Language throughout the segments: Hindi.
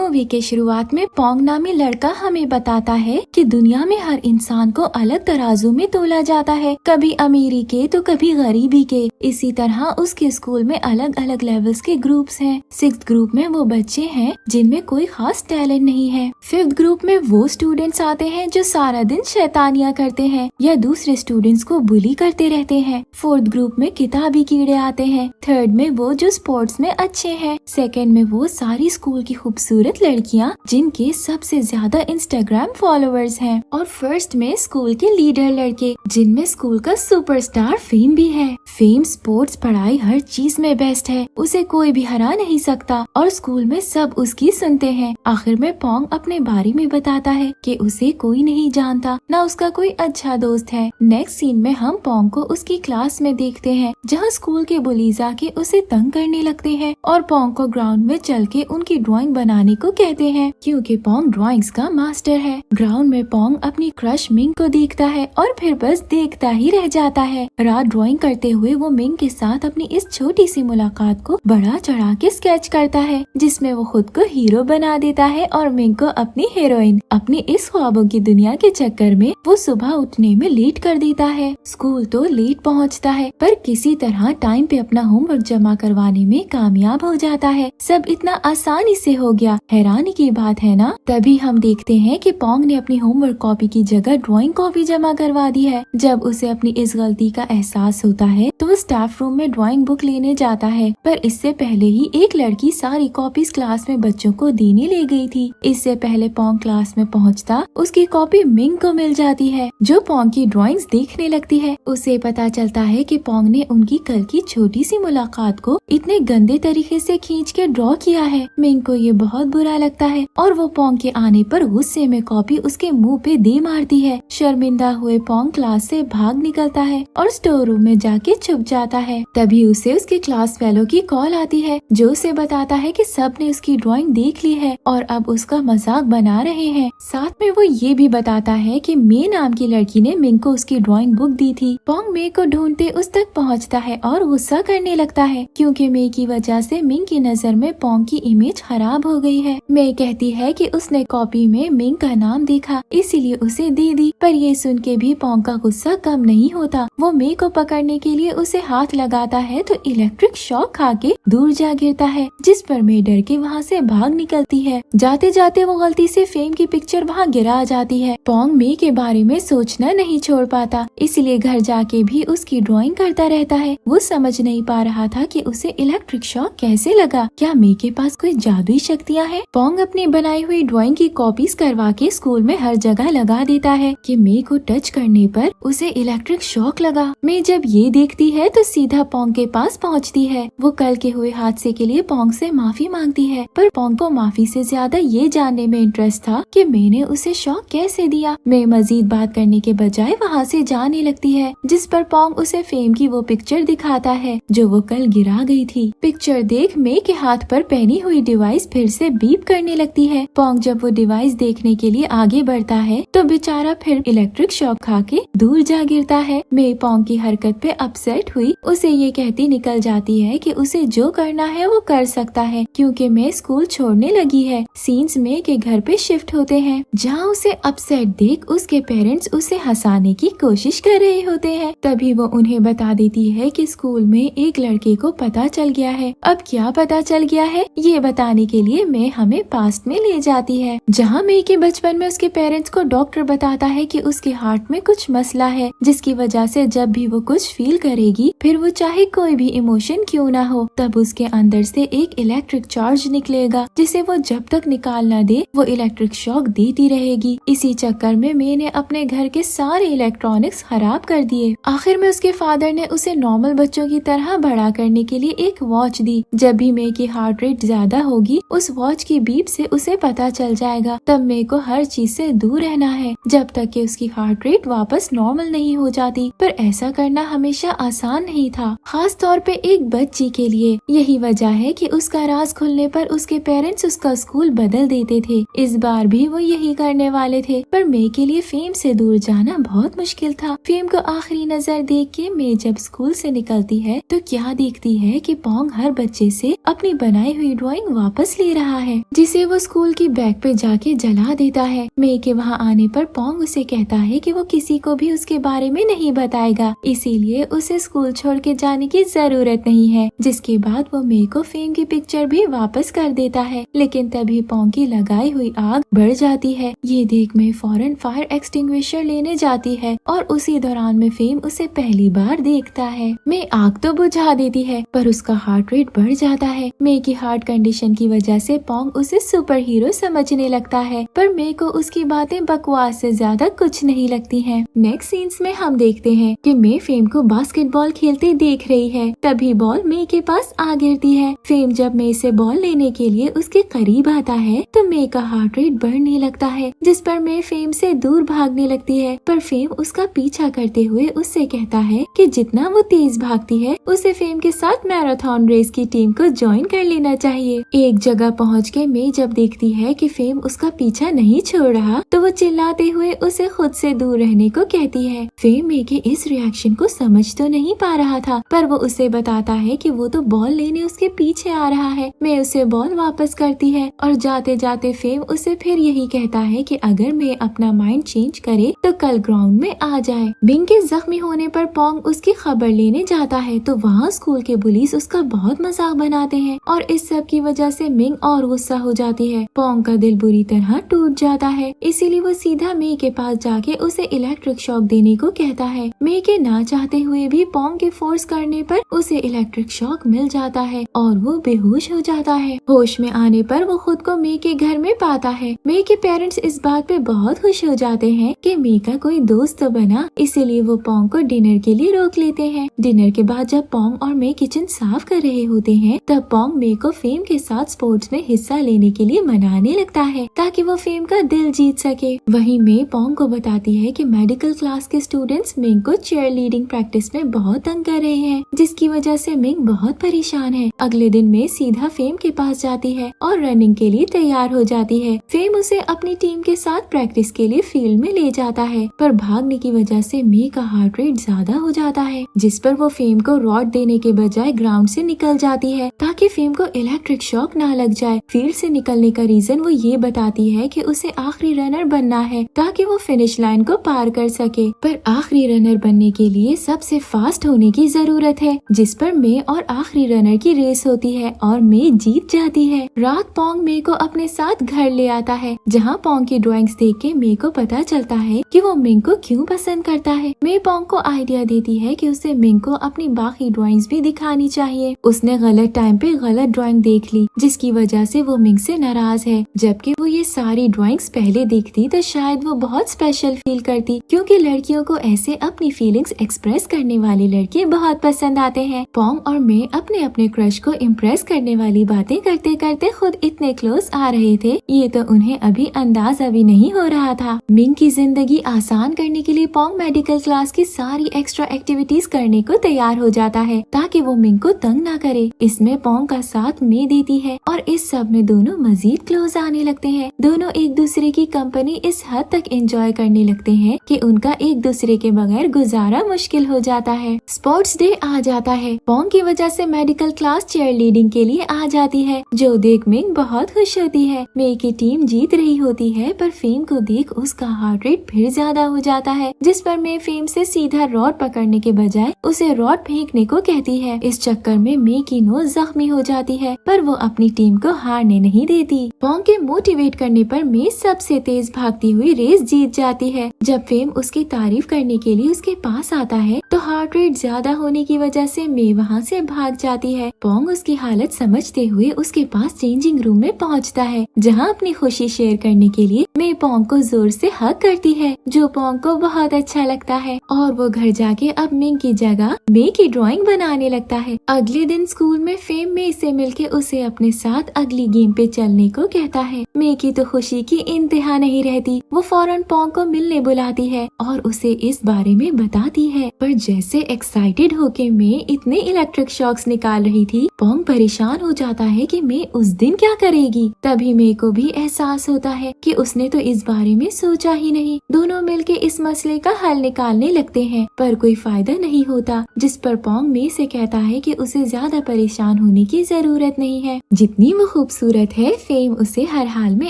मूवी के शुरुआत में पोंग नामी लड़का हमें बताता है कि दुनिया में हर इंसान को अलग तराजू में तोला जाता है, कभी अमीरी के तो कभी गरीबी के। इसी तरह उसके स्कूल में अलग अलग लेवल्स के ग्रुप्स हैं। 6th ग्रुप में वो बच्चे हैं जिनमें कोई खास टैलेंट नहीं है। 5th ग्रुप में वो स्टूडेंट्स आते हैं जो सारा दिन शैतानियां करते हैं या दूसरे स्टूडेंट्स को बुली करते रहते हैं। 4th ग्रुप में किताबी कीड़े आते हैं। 3rd में वो जो स्पोर्ट्स में अच्छे हैं। 2nd में वो सारी स्कूल की खूबसूरत लड़कियां जिनके सबसे ज्यादा इंस्टाग्राम फॉलोअर्स हैं। और 1st में स्कूल के लीडर लड़के जिनमें स्कूल का सुपरस्टार फेम भी है। फेम स्पोर्ट्स पढ़ाई हर चीज में बेस्ट है, उसे कोई भी हरा नहीं सकता और स्कूल में सब उसकी सुनते हैं। आखिर में पोंग अपने बारे में बताता है कि उसे कोई नहीं जानता, ना उसका कोई अच्छा दोस्त है। नेक्स्ट सीन में हम पोंग को उसकी क्लास में देखते हैं जहाँ स्कूल के बुलीज आके उसे तंग करने लगते हैं और पोंग को ग्राउंड में चल के उनकी ड्राइंग बनाने को कहते हैं क्योंकि पोंग ड्राइंग्स का मास्टर है। ग्राउंड में पोंग अपनी क्रश मिंग को देखता है और फिर बस देखता ही रह जाता है। रात ड्राइंग करते हुए वो मिंग के साथ अपनी इस छोटी सी मुलाकात को बढ़ा चढ़ा के स्केच करता है जिसमें वो खुद को हीरो बना देता है और मिंग को अपनी हीरोइन। अपनी इस ख्वाबों की दुनिया के चक्कर में वो सुबह उठने में लेट कर देता है। स्कूल तो लेट पहुंचता है पर किसी तरह टाइम पे अपना होमवर्क जमा करवाने में कामयाब हो जाता है। सब इतना आसानी से हो गया, हैरानी की बात है ना। तभी हम देखते हैं कि पोंग ने अपनी होमवर्क कॉपी की जगह ड्राइंग कॉपी जमा करवा दी है। जब उसे अपनी इस गलती का एहसास होता है तो वो स्टाफ रूम में ड्राइंग बुक लेने जाता है, पर इससे पहले ही एक लड़की सारी कॉपीज क्लास में बच्चों को देने ले गई थी। इससे पहले पोंग क्लास में पहुंचता उसकी कॉपी मिंग को मिल जाती है जो पोंग की ड्राइंग्स देखने लगती है। उसे पता चलता है कि पोंग ने उनकी कल की छोटी सी मुलाकात को इतने गंदे तरीके से खींच के ड्रॉ किया है। मिंग को ये बहुत बुरा लगता है और वो पोंग के आने पर गुस्से में कॉपी उसके मुंह पे दे मारती है। शर्मिंदा हुए पोंग क्लास से भाग निकलता है और स्टोर रूम में जाके छुप जाता है। तभी उसे उसके क्लास फेलो की कॉल आती है जो उसे बताता है कि सब ने उसकी ड्राइंग देख ली है और अब उसका मजाक बना रहे हैं। साथ में वो ये भी बताता है कि मे नाम की लड़की ने मिंग को उसकी ड्राइंग बुक दी थी। पोंग मे को ढूंढते उस तक पहुंचता है और गुस्सा करने लगता है क्योंकि मे की वजह से मिंग की नजर में पोंग की इमेज खराब हो गई है। मे कहती है कि उसने कॉपी में मिंग का नाम देखा इसीलिए उसे दे दी, पर ये सुन के भी पोंग का गुस्सा कम नहीं होता। वो मे को पकड़ने के लिए उसे हाथ लगाता है तो इलेक्ट्रिक शॉक खा के दूर जा गिरता है जिस पर मे डर के वहाँ से भाग निकलती है। जाते जाते वो गलती से फेम की पिक्चर वहाँ गिरा जाती है। पोंग मे के बारे में सोचना नहीं छोड़ पाता, इसलिए घर जाके भी उसकी ड्राइंग करता रहता है। वो समझ नहीं पा रहा था कि उसे इलेक्ट्रिक शॉक कैसे लगा, क्या मे के पास कोई जादुई शक्तियाँ हैं। पोंग अपनी बनाई हुई ड्राइंग की कॉपीज करवा के स्कूल में हर जगह लगा देता है कि मे को टच करने पर उसे इलेक्ट्रिक शॉक लगा। मे जब ये देखती है तो सीधा पोंग के पास पहुंचती है। वो कल के हुए हादसे के लिए पोंग से माफी मांगती है, पर पोंग को माफी से ज्यादा ये जानने में इंटरेस्ट था कि मे ने उसे शॉक कैसे दिया। मे मजीद बात करने के बजाय वहाँ से जाने लगती है जिस पर पोंग उसे फेम की वो पिक्चर दिखाता है जो वो कल गिरा गई थी। पिक्चर देख मे के हाथ पर पहनी हुई डिवाइस फिर से बीप करने लगती है। पोंग जब वो डिवाइस देखने के लिए आगे बढ़ता है तो बेचारा फिर इलेक्ट्रिक शॉक खा के दूर जा गिरता है। मे पोंग की हरकत पे अपसेट हुई उसे ये कहती निकल जाती है कि उसे जो करना है वो कर सकता है क्योंकि मे स्कूल छोड़ने लगी है। सीन्स मे के घर पे शिफ्ट होते हैं जहाँ उसे अपसेट देख उसके पेरेंट्स उसे हंसाने की कोशिश कर रहे होते हैं। तभी वो उन्हें बता देती है कि स्कूल में एक लड़के को पता चल गया है। अब क्या पता चल गया है ये बताने के लिए मे हमें पास्ट में ले जाती है जहाँ मे के बचपन में उसके पेरेंट्स को डॉक्टर बताता है कि उसके हार्ट में कुछ मसला है जिसकी वजह से जब भी वो कुछ फील करेगी फिर वो चाहे कोई भी इमोशन क्यों ना हो तब उसके अंदर से एक इलेक्ट्रिक चार्ज निकलेगा जिसे वो जब तक निकाल ना दे वो इलेक्ट्रिक शॉक देती रहेगी। इसी चक्कर में मे ने अपने घर के सारे इलेक्ट्रॉनिक्स खराब कर दिए। आखिर में उसके फादर ने उसे नॉर्मल बच्चों की तरह बड़ा करने के लिए एक वॉच दी। जब भी मे की हार्ट रेट ज्यादा होगी उस वॉच की बीप से उसे पता चल जाएगा। तब मे को हर चीज से दूर रहना है जब तक कि उसकी हार्ट रेट वापस नॉर्मल नहीं हो जाती। पर ऐसा करना हमेशा आसान नहीं था, खास तौर पे एक बच्ची के लिए। यही वजह है कि उसका राज खुलने पर उसके पेरेंट्स उसका स्कूल बदल देते थे। इस बार भी वो यही करने वाले थे, पर मे के लिए फेम से दूर जाना बहुत मुश्किल था। फेम को आखिरी नजर देख के मे जब स्कूल से निकलती है तो क्या देखती है कि पोंग हर बच्चे से अपनी बनाई हुई ड्राइंग वापस ले रहा है। है, जिसे वो स्कूल की बैग पे जाके जला देता है। मे के वहाँ आने पर पोंग उसे कहता है कि वो किसी को भी उसके बारे में नहीं बताएगा, इसीलिए उसे स्कूल छोड़ के जाने की जरूरत नहीं है। जिसके बाद वो मे को फेम की पिक्चर भी वापस कर देता है, लेकिन तभी पोंग की लगाई हुई आग बढ़ जाती है। ये देख मे फौरन फायर एक्सटिंग्विशर लेने जाती है और उसी दौरान में फेम उसे पहली बार देखता है। मे आग तो बुझा देती है पर उसका हार्ट रेट बढ़ जाता है। मे की हार्ट कंडीशन की वजह से पोंग उसे सुपर हीरो समझने लगता है, पर मे को उसकी बातें बकवास से ज्यादा कुछ नहीं लगती हैं। नेक्स्ट सीन्स में हम देखते हैं कि मे फेम को बास्केटबॉल खेलते देख रही है, तभी बॉल मे के पास आ गिरती है। फेम जब मे से बॉल लेने के लिए उसके करीब आता है तो मे का हार्ट रेट बढ़ने लगता है, जिस पर मे फेम से दूर भागने लगती है, पर फेम उसका पीछा करते हुए उससे कहता है कि जितना वो तेज भागती है उसे फेम के साथ मैराथन रेस की टीम को ज्वाइन कर लेना चाहिए। एक जगह पहुँच के मे जब देखती है कि फेम उसका पीछा नहीं छोड़ रहा तो वो चिल्लाते हुए उसे खुद से दूर रहने को कहती है। फेम मे के इस रिएक्शन को समझ तो नहीं पा रहा था, पर वो उसे बताता है कि वो तो बॉल लेने उसके पीछे आ रहा है। मे उसे बॉल वापस करती है और जाते जाते फेम उसे फिर यही कहता है कि अगर मे अपना माइंड चेंज करे तो कल ग्राउंड में आ जाए। मिंग के जख्मी होने पर पोंग उसकी खबर लेने जाता है तो वहाँ स्कूल के पुलिस उसका बहुत मजाक बनाते हैं और इस सब की वजह से मिंग और गुस्सा हो जाती है। पोंग का दिल बुरी तरह टूट जाता है, इसीलिए वो सीधा मे के पास जाके उसे इलेक्ट्रिक शॉक देने को कहता है। मे के ना चाहते हुए भी पोंग के फोर्स करने पर उसे इलेक्ट्रिक शॉक मिल जाता है और वो बेहोश हो जाता है। होश में आने पर वो खुद को मे के घर में पाता है। मे के पेरेंट्स इस बात पे बहुत खुश हो जाते हैं कि मे का कोई दोस्त तो बना, इसीलिए वो पोंग को डिनर के लिए रोक लेते हैं। डिनर के बाद जब पोंग और मे किचन साफ कर रहे होते हैं तब पोंग मे को फेम के साथ स्पोर्ट्स में हिस्सा लेने के लिए मनाने लगता है ताकि वो फेम का दिल जीत सके। वहीं मे पोंग को बताती है कि मेडिकल क्लास के स्टूडेंट्स मिंग को चेयर लीडिंग प्रैक्टिस में बहुत तंग कर रहे हैं, जिसकी वजह से मिंग बहुत परेशान है। अगले दिन मे सीधा फेम के पास जाती है और रनिंग के लिए तैयार हो जाती है। फेम उसे अपनी टीम के साथ प्रैक्टिस के लिए फील्ड में ले जाता है, पर भागने की वजह से मे का हार्ट रेट ज्यादा हो जाता है, जिस पर वो फेम को रॉड देने के बजाय ग्राउंड से निकल जाती है ताकि फेम को इलेक्ट्रिक शॉक ना लग जाए। फील्ड से निकलने का रीजन वो ये बताती है कि उसे आखिरी रनर बनना है ताकि वो फिनिश लाइन को पार कर सके, पर आखिरी रनर बनने के लिए सबसे फास्ट होने की जरूरत है, जिस पर मे और आखिरी रनर की रेस होती है और मे जीत जाती है। रात पोंग मे को अपने साथ घर ले आता है, जहाँ पोंग की ड्राइंग्स देख के मे को पता चलता है कि वो मिंग को क्यों पसंद करता है। मे पोंग को आइडिया देती है कि उसे मिंग को अपनी बाकी ड्राइंग्स भी दिखानी चाहिए। उसने गलत टाइम पे गलत ड्राइंग देख ली, जिसकी वजह से वो मिंग से नाराज है। जबकि वो ये सारी ड्राइंग्स पहले देखती तो शायद वो बहुत स्पेशल फील करती, क्योंकि लड़कियों को ऐसे अपनी फीलिंग्स एक्सप्रेस करने वाले लड़के बहुत पसंद आते हैं। पोंग और मे अपने अपने क्रश को इम्प्रेस करने वाली बातें करते करते खुद इतने क्लोज आ रहे थे, ये तो उन्हें अभी अंदाजा भी नहीं हो रहा था। मिंग की जिंदगी आसान करने के लिए पोंग मेडिकल क्लास की सारी एक्स्ट्रा एक्टिविटीज करने को तैयार हो जाता है ताकि वो मिंग को तंग ना करे। इसमें पोंग का साथ मे देती है और इस सब में दोनों मजीद क्लोज आने लगते हैं। दोनों एक दूसरे की कंपनी इस हद तक एंजॉय करने लगते हैं कि उनका एक दूसरे के बगैर गुजारा मुश्किल हो जाता है। स्पोर्ट्स डे आ जाता है। पोंग की वजह से मेडिकल क्लास चेयर लीडिंग के लिए आ जाती है, जो देख मिंग बहुत खुश होती है। मे की टीम जीत रही होती है, पर फेम को देख उसका हार्ट रेट फिर ज्यादा हो जाता है, जिस पर मे फेम से सीधा रॉड पकड़ने के बजाय उसे रॉड फेंकने को कहती है। इस चक्कर में मे की नोज जख्मी हो जाती है, पर वो अपनी टीम को हारने नहीं देती। पोंग के मोटिवेट करने पर मे सबसे तेज भागती हुई रेस जीत जाती है। जब फेम उसकी तारीफ करने के लिए उसके पास आता है तो हार्ट रेट ज्यादा होने की वजह से मे वहाँ से भाग जाती है। पोंग उसकी हालत समझते हुए उसके पास चेंजिंग रूम में पहुँचता है, जहाँ अपनी खुशी शेयर करने के लिए मे पोंग को जोर से हग करती है, जो पोंग को बहुत अच्छा लगता है और वो घर जाके अब मिंग की जगह मे की ड्राइंग बनाने लगता है। अगले दिन स्कूल में फेम मे से मिलके उसे अपने साथ अगली गेम पे चलने को कहता है। मे की तो खुशी की इंतहा नहीं रहती, वो फौरन पोंग को मिलने बुलाती है और उसे इस बारे में बताती है, पर जैसे एक्साइटेड होके मे इतने इलेक्ट्रिक शॉक्स निकाल रही थी, पोंग परेशान हो जाता है कि मे उस दिन क्या करेगी। तभी मे को भी एहसास होता है कि उसने तो इस बारे में सोचा ही नहीं। दोनों मिलके इस मसले का हल निकालने लगते हैं, पर कोई फायदा नहीं होता, जिस पर पोंग मे से कहता है कि उसे ज्यादा परेशान होने की जरूरत नहीं है। जितनी वो खूबसूरत खूबसूरत है, फेम उसे हर हाल में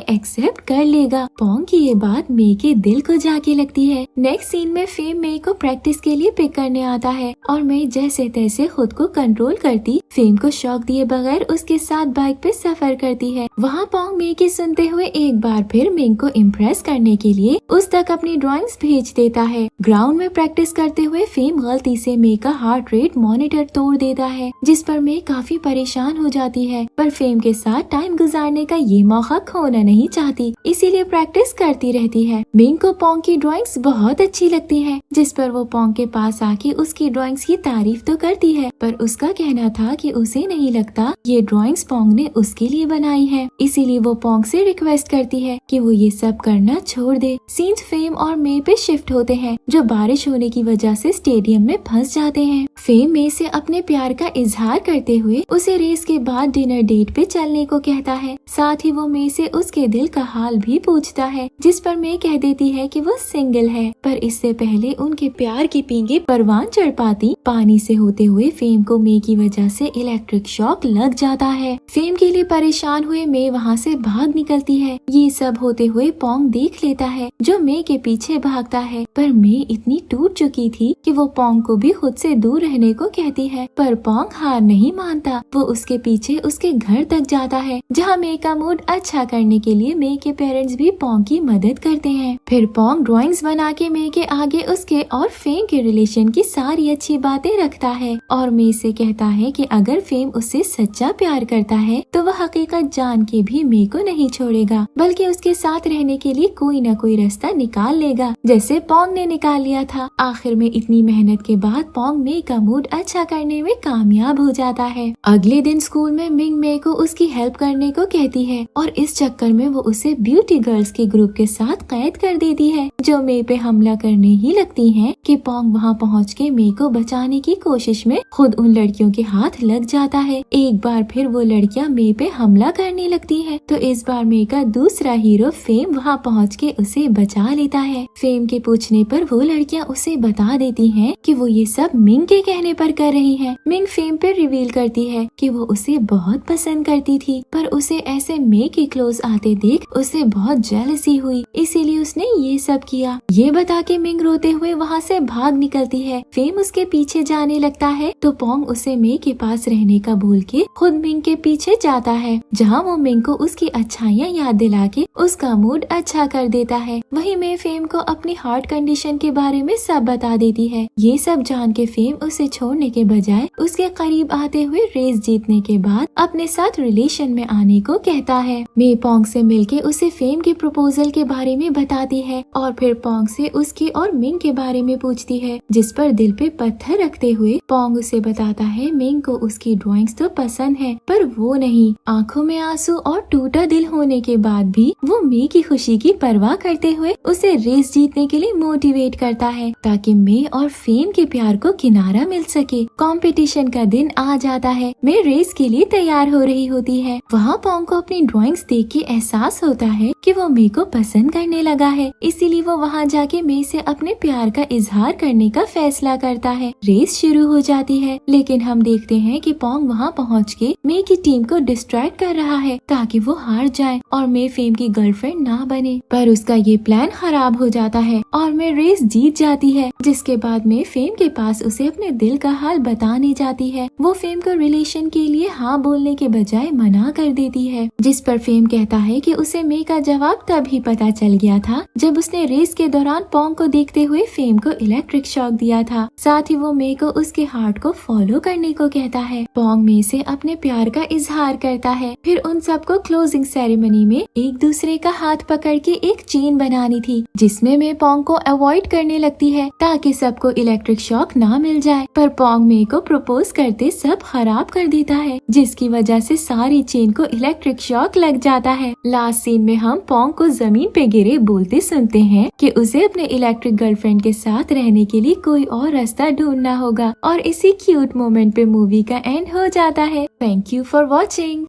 एक्सेप्ट कर लेगा। पोंग की ये बात मे के दिल को जाके लगती है। नेक्स्ट सीन में फेम मे को प्रैक्टिस के लिए पिक करने आता है और मे जैसे तैसे खुद को कंट्रोल करती फेम को शॉक दिए बगैर उसके साथ बाइक पे सफर करती है। वहाँ पोंग मे की सुनते हुए एक बार फिर मिंग को इम्प्रेस करने के लिए उस तक अपनी ड्राइंग्स भेज देता है। ग्राउंड में प्रैक्टिस करते हुए फेम गलती से मे का हार्ट रेट मॉनिटर तोड़ देता है, जिस पर मे काफी परेशान हो जाती है, पर फेम के साथ टाइम गुजारने का ये मौका खोना नहीं चाहती, इसीलिए प्रैक्टिस करती रहती है। मिंग को पोंग की ड्राइंग्स बहुत अच्छी लगती है, जिस पर वो पोंग के पास आके उसकी ड्राइंग्स की तारीफ तो करती है, पर उसका कहना था कि उसे नहीं लगता ये ड्राइंग्स पोंग ने उसके लिए बनाई है, इसीलिए वो पोंग से रिक्वेस्ट करती है कि वो ये सब करना छोड़ दे। सीन्स फेम और मे पे शिफ्ट होते हैं, जो बारिश होने की वजह से स्टेडियम में फंस जाते हैं। फेम मे से अपने प्यार का इजहार करते हुए उसे रेस के बाद डिनर डेट पे चलने को कहता है। साथ ही वो मे से उसके दिल का हाल भी पूछता है, जिस पर मे कह देती है कि वो सिंगल है, पर इससे पहले उनके प्यार की पींगे परवान चढ़ पाती पानी से होते हुए फेम को मे की वजह से इलेक्ट्रिक शॉक लग जाता है। फेम के लिए परेशान हुए मे वहाँ से भाग निकलती है। ये सब होते हुए पोंग देख लेता है, जो मे के पीछे भागता है, पर मे इतनी टूट चुकी थी कि वो पोंग को भी खुद से दूर रहने को कहती है, पर पोंग हार नहीं मानता। वो उसके पीछे उसके घर तक जाता है, जहाँ मे का मूड अच्छा करने के लिए मे के पेरेंट्स भी पोंग की मदद करते हैं। फिर पोंग ड्राइंग्स बना के मे के आगे उसके और फेम के रिलेशन की सारी अच्छी बातें रखता है और मे से कहता है कि अगर फेम उससे सच्चा प्यार करता है तो वह हकीकत जान के भी मे को नहीं छोड़ेगा, बल्कि उसके साथ रहने के लिए कोई न कोई रास्ता निकाल लेगा, जैसे पोंग ने निकाल लिया था। आखिर में इतनी मेहनत के बाद पोंग मे का मूड अच्छा करने में कामयाब हो जाता है। अगले दिन स्कूल में मिंग मे को उसकी हेल्प करने को कहती है और इस चक्कर में वो उसे ब्यूटी गर्ल्स के ग्रुप के साथ कैद कर देती है, जो मे पे हमला करने ही लगती हैं कि पोंग वहाँ पहुँच के मे को बचाने की कोशिश में खुद उन लड़कियों के हाथ लग जाता है। एक बार फिर वो लड़कियाँ मे पे हमला करने लगती है, तो इस बार मे का दूसरा हीरो फेम वहाँ पहुँच के उसे बचा लेता है। फेम के पूछने पर वो लड़कियाँ उसे बता देती हैं कि वो ये सब मिंग के कहने पर कर रही हैं। मिंग फेम पे रिवील करती है कि वो उसे बहुत पसंद करती थी, पर उसे ऐसे मे के क्लोज आते देख उसे बहुत जेलसी हुई, इसीलिए उसने ये सब किया। ये बता के मिंग रोते हुए वहाँ से भाग निकलती है। फेम उसके पीछे जाने लगता है, तो पोंग उसे मे के पास रहने का बोल के खुद मिंग के पीछे जाता है, जहाँ वो मिंग को उसकी अच्छाइयाँ याद दिला के उसका मूड अच्छा कर देता है। वहीं मे फेम को अपनी हार्ट कंडीशन के बारे में सब बता देती है। ये सब जान के फेम उसे छोड़ने के बजाय उसके करीब आते हुए रेस जीतने के बाद अपने साथ रिलेशन में आने को कहता है। मे पोंग से मिलके उसे फेम के प्रपोजल के बारे में बताती है और फिर पोंग से उसकी और मिंग के बारे में पूछती है, जिस पर दिल पे पत्थर रखते हुए पोंग उसे बताता है मिंग को उसकी ड्राइंग्स तो पसंद है, पर वो नहीं। आंखों में आंसू और टूटा दिल होने के बाद भी वो मे की खुशी की परवाह करते हुए उसे रेस जीतने के लिए मोटिवेट करता है, ताकि मे और फेम के प्यार को किनारा मिल सके। कंपटीशन का दिन आ जाता है। मे रेस के लिए तैयार हो रही होती है। वहाँ पोंग को अपनी ड्राइंग्स देख के एहसास होता है कि वो मे को पसंद करने लगा है, इसीलिए वो वहाँ जाके मे से अपने प्यार का इजहार करने का फैसला करता है। रेस शुरू हो जाती है, लेकिन हम देखते हैं कि पोंग वहाँ पहुँच के मे की टीम को डिस्ट्रैक्ट कर रहा है, ताकि वो हार जाए और मे फेम की गर्लफ्रेंड ना बने। पर उसका ये प्लान खराब हो जाता है और मे रेस जीत जाती है, जिसके बाद मे फेम के पास उसे अपने दिल का हाल बताने जाती है। वो फेम को रिलेशन के लिए हाँ बोलने के बजाय मना कर देती है, जिस पर फेम कहता है कि उसे मे का जवाब तभी पता चल गया था जब उसने रेस के दौरान पोंग को देखते हुए फेम को इलेक्ट्रिक शॉक दिया था। साथ ही वो मे को उसके हार्ट को फॉलो करने को कहता है। पोंग मे से अपने प्यार का इजहार करता है। फिर उन सबको क्लोजिंग सेरेमनी में एक दूसरे का हाथ पकड़ के एक चेन बनानी थी, जिसमें मे पोंग को अवॉइड करने लगती है ताकि सबको इलेक्ट्रिक शॉक ना मिल जाए, पर पोंग मे को प्रपोज करते सब खराब कर देता है, जिसकी वजह से सारी चेन को इलेक्ट्रिक शॉक लग जाता है। लास्ट सीन में हम पोंग को जमीन पे गिरे बोलते सुनते हैं कि उसे अपने इलेक्ट्रिक गर्लफ्रेंड के साथ रहने के लिए कोई और रास्ता ढूंढना होगा, और इसी क्यूट मोमेंट पे मूवी का एंड हो जाता है। Thank you for watching.